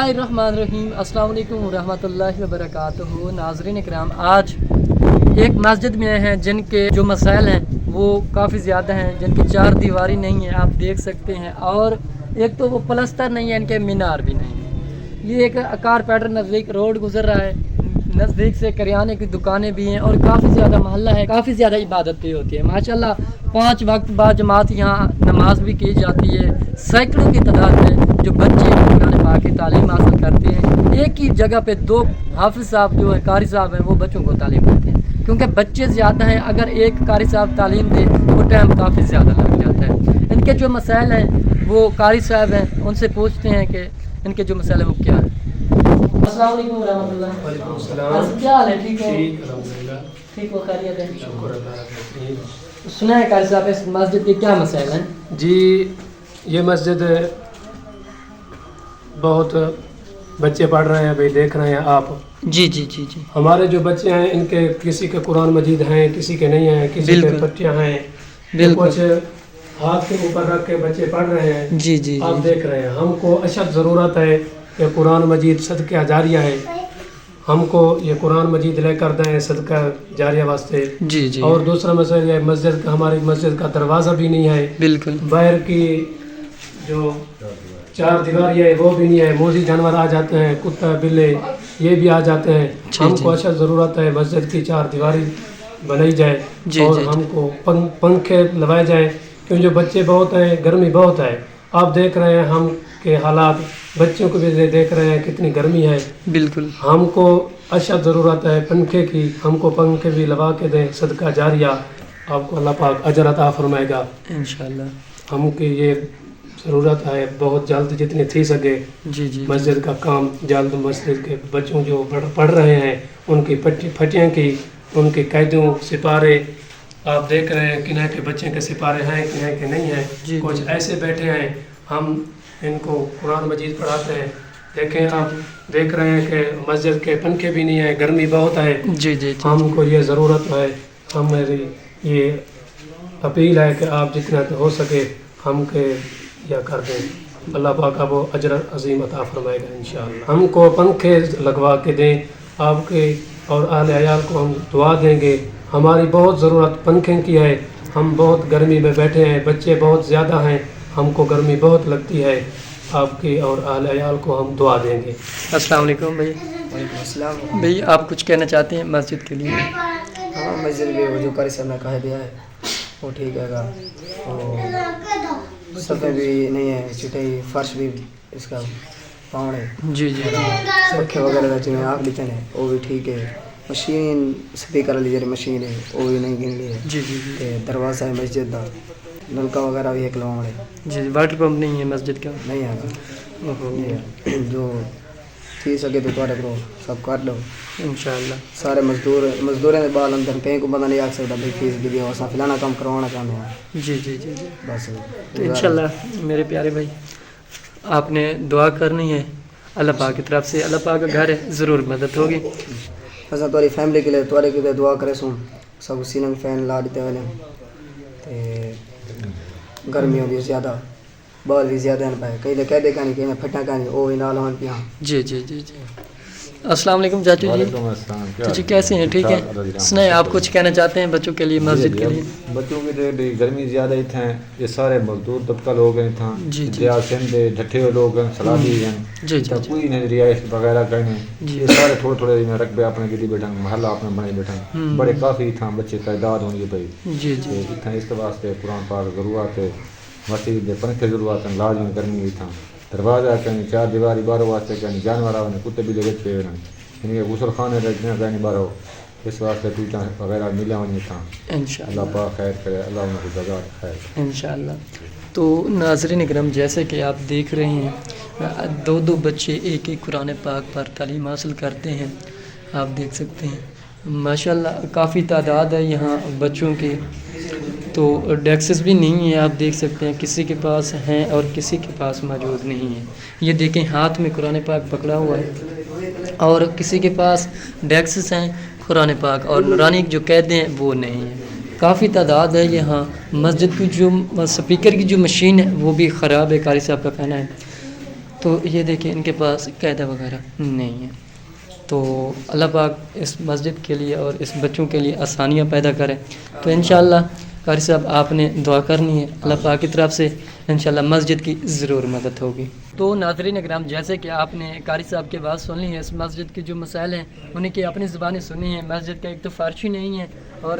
बिस्मिल्लाहिर्रहमानिर्रहीम। अस्सलाम वालेकुम रहमतुल्लाहि व बरकातुहू। नाज़रीन इकराम, आज एक मस्जिद में हैं जिनके जो मसाइल हैं वो काफ़ी ज़्यादा हैं, जिनकी चार दीवारी नहीं है, आप देख सकते हैं, और एक तो वो प्लस्तर नहीं है, इनके मीनार भी नहीं है। ये एक कारपेंटर नज़दीक रोड गुजर रहा है, नज़दीक से करियाने की दुकानें भी हैं और काफ़ी ज़्यादा मोहल्ला है, काफ़ी ज़्यादा इबादत भी होती है माशाल्लाह। 5 वक्त बाद जमात यहाँ नमाज भी की जाती है। सैकड़ों की तादाद में जो बच्चे कुरान पाक की तालीम हासिल करते हैं, एक ही जगह पे 2 हाफिज़ साहब जो है कारी साहब हैं वो बच्चों को तालीम देते हैं, क्योंकि बच्चे ज़्यादा हैं। अगर एक कारी साहब तालीम दे वो टाइम काफ़ी ज़्यादा लग जाता है। इनके जो मसाइल हैं वो कारी साहब हैं, उनसे पूछते हैं कि इनके जो मसाइल हैं वो क्या है। अस्सलाम वालेकुम रहमतुल्लाह। वालेकुम सलाम। क्या हाल है? ठीक हो? ठीक, अल्हम्दुलिल्लाह। ठीक हो, खैरियत है? शुक्र अल्लाह का। सुना है कारी साहब इस मस्जिद के क्या मसाइल हैं? जी, ये मस्जिद बहुत बच्चे पढ़ रहे हैं, भाई देख रहे हैं आप। जी जी जी जी, हमारे जो बच्चे हैं इनके किसी के कुरान मजीद हैं, किसी के नहीं हैं, किसी के बिल्कुल। पट्टियाँ हैं, तो बिल्कुल। कुछ हाथ के ऊपर रख के बच्चे पढ़ रहे हैं। जी जी आप जी, देख रहे हैं, हमको अशद ज़रूरत है कि कुरान मजीद सदका जारिया है, हमको ये कुरान मजीद लेकर दें सदका जारिया वास्ते। जी जी, और दूसरा मसला ये मस्जिद का, हमारी मस्जिद का दरवाज़ा भी नहीं है, बिल्कुल। बाहर की जो चार दीवारी है वो भी नहीं है, मोजी जानवर आ जाते हैं, कुत्ता बिल्ले ये भी आ जाते हैं। जी, हमको जी। अच्छा ज़रूरत है मस्जिद की चार दीवारी बनाई जाए जी, और जी, जी। हमको पंखे लगाए जाए, क्योंकि जो बच्चे बहुत हैं, गर्मी बहुत है। आप देख रहे हैं हम के हालात, बच्चों को भी देख रहे हैं कितनी गर्मी है। बिल्कुल। हमको अच्छा ज़रूरत है पंखे की, हमको पंखे भी लगा के दें सदका जारिया, आपको अल्लाह पाक अजर अता फरमाएगा। इंशाल्लाह। हमको ये ज़रूरत है बहुत जल्द जितनी थी सके जी जी, मस्जिद का काम जल्द, मस्जिद के बच्चों जो पढ़ रहे हैं उनकी फटियाँ की, उनके कैदों सिपारे आप देख रहे हैं, किन्हीं के बच्चे के सिपारे हैं, किन्हीं के नहीं हैं। जी, कुछ जी। ऐसे बैठे हैं, हम इनको कुरान मजीद पढ़ाते हैं। देखें आप देख रहे हैं कि मस्जिद के पंखे भी नहीं है, गर्मी बहुत है। जी जी जी, हमको ये ज़रूरत है, हमारी ये अपील है कि आप जितना हो सके हम के या कर दें, अल्लाह पाक को अजर अजीम अता फरमाएगा इंशाअल्लाह। हमको पंखे लगवा के दें आपके, और आले अयाल को हम दुआ देंगे। हमारी बहुत ज़रूरत पंखे की है, हम बहुत गर्मी में बैठे हैं, बच्चे बहुत ज़्यादा हैं, हमको गर्मी बहुत लगती है। आपके और आले अयाल को हम दुआ देंगे। अस्सलाम वालेकुम भैया। वालेकुम अस्सलाम। भैया आप कुछ कहना चाहते हैं मस्जिद के लिए? हाँ, मस्जिद के वो जो कारी साहब ने कहा दिया है वो ठीक है। और सफ़े भी नहीं है, चिटाई फर्श भी इसका पाउंड है, जी जी जी, पखे वगैरह जिन्हें आग लिखते हैं वो भी ठीक है। मशीन स्पीकर वाली जरी मशीन है वो भी नहीं गिन ली है। जी जी जी ते दरवाज़ा है मस्जिद का, नलका वगैरह भी एक लवाड़ है, जी, वाटर पंप नहीं है मस्जिद का। नहीं है। ओहो, ये जो थी सके तो थोड़ा करो सब कर दो। इंशाल्लाह। सारे मजदूर के बाल अंदर कहीं को बंदा नहीं आ सकता भाई फीस दी और फलाना काम करवाना चाहते हैं जी जी जी जी, बस। तो इंशाल्लाह मेरे प्यारे भाई आपने दुआ करनी है अल्लाह पाक की तरफ से, अल्लाह पाक का घर है, ज़रूर मदद होगी। असा तुम्हारी फैमिली के लिए तुम्हारे के लिए दुआ करे सुन सब सीने में फैन ला देते वाले ते गर्मियों भी ज़्यादा बाल भी ज़्यादा हैं पाए, कहीं कह दे कहीं कहीं फटा कहीं वो ही नाल होन पिया। जी जी जी जी, अस्सलाम वालेकुम चाचू जी। चाचू कैसे हैं? ठीक है। सुनाए आप कुछ कहना चाहते हैं बच्चों के लिए, मस्जिद के लिए? बच्चों की तो गर्मी ज़्यादा ही हैं, ये सारे मजदूर तबका लोग हैं था, जी, जी। दरिया सिंध ढट्ठे हुए लोग हैं, सलादी हैं, जी जी तो जी, कोई नहीं रिहाइश वगैरह कहीं जी। ये सारे थोड़े थोड़े में रकबे अपने गिरी बैठे महल्ला अपने बने बैठे, बड़े काफ़ी था बच्चे तादाद होंगे भाई। जी जी, इतना इसके वास्ते कुरान पाक ज़रूरत है, मस्जिद के पंखे ज़रूरत है, लाजमी गर्मी ही था, दरवाज़ा कहीं चार दीवारी बारह वास्ते कहीं जानवर आने कुत्ते भी जगह पे इनके गुसल खाने रखने कहीं बारह, इस वास्ते टूटा वगैरह मिला वहीं था। इंशाल्लाह अल्लाह पाक खैर करे, अल्लाह उनको जज़ा खैर। इंशाल्लाह। तो नाज़रीन इकराम, जैसे कि आप देख रहे हैं 2 बच्चे एक कुरान पाक पर तालीम हासिल करते हैं, आप देख सकते हैं माशाल्लाह काफ़ी तादाद है यहाँ बच्चों की। तो डेस्क्स भी नहीं है, आप देख सकते हैं किसी के पास हैं और किसी के पास मौजूद नहीं है। ये देखें हाथ में कुरान पाक पकड़ा हुआ है और किसी के पास डेस्क्स हैं कुरान पाक और नूरानी जो कहते हैं वो नहीं है। काफ़ी तादाद है यहाँ। मस्जिद की जो स्पीकर की जो मशीन है वो भी ख़राब है, कारी साहब का कहना है। تو یہ دیکھیں ان کے پاس قاعدہ وغیرہ نہیں ہے. تو اللہ پاک اس مسجد کے لیے اور اس بچوں کے لیے آسانیاں پیدا کرے. تو انشاءاللہ قاری صاحب آپ نے دعا کرنی ہے, اللہ پاک کی طرف سے انشاءاللہ مسجد کی ضرور مدد ہوگی. تو ناظرین اکرام, جیسے کہ آپ نے قاری صاحب کی بات سن لی ہے, اس مسجد کی جو مسائل ہیں انہیں کی اپنی زبانیں سنی ہیں. مسجد کا ایک تو فرش ہی نہیں ہے اور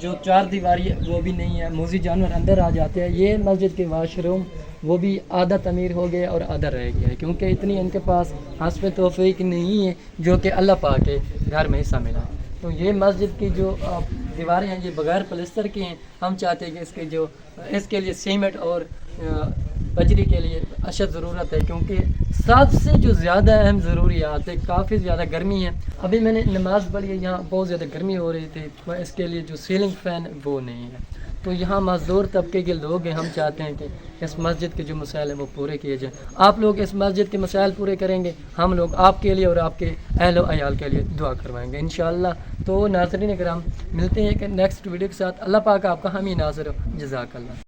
جو چار دیواری ہے وہ بھی نہیں ہے, موذی جانور اندر آ جاتے ہیں. یہ مسجد کے واش روم وہ بھی آدھا تعمیر ہو گیا اور آدھا رہ گیا ہے, کیونکہ اتنی ان کے پاس حسب توفیق نہیں ہے جو کہ اللہ پاک کے گھر میں حصہ ملا. تو یہ مسجد کی جو دیواریں ہیں یہ بغیر پلستر کی ہیں. ہم چاہتے ہیں کہ اس کے لیے سیمنٹ اور بجری کے لیے اشد ضرورت ہے, کیونکہ سب سے جو زیادہ اہم ضروریات ہے, کافی زیادہ گرمی ہے. ابھی میں نے نماز پڑھی ہے, یہاں بہت زیادہ گرمی ہو رہی تھی, اس کے لیے جو سیلنگ فین وہ نہیں ہے. تو یہاں مزدور طبقے کے لوگ ہیں, ہم چاہتے ہیں کہ اس مسجد کے جو مسائل ہیں وہ پورے کیے جائیں. آپ لوگ اس مسجد کے مسائل پورے کریں گے, ہم لوگ آپ کے لیے اور آپ کے اہل و عیال کے لیے دعا کروائیں گے انشاءاللہ. تو ناظرین کرام, ملتے ہیں کہ نیکسٹ ویڈیو کے ساتھ. اللہ پاک آپ کا حامی ناظر ہو. جزاک اللہ.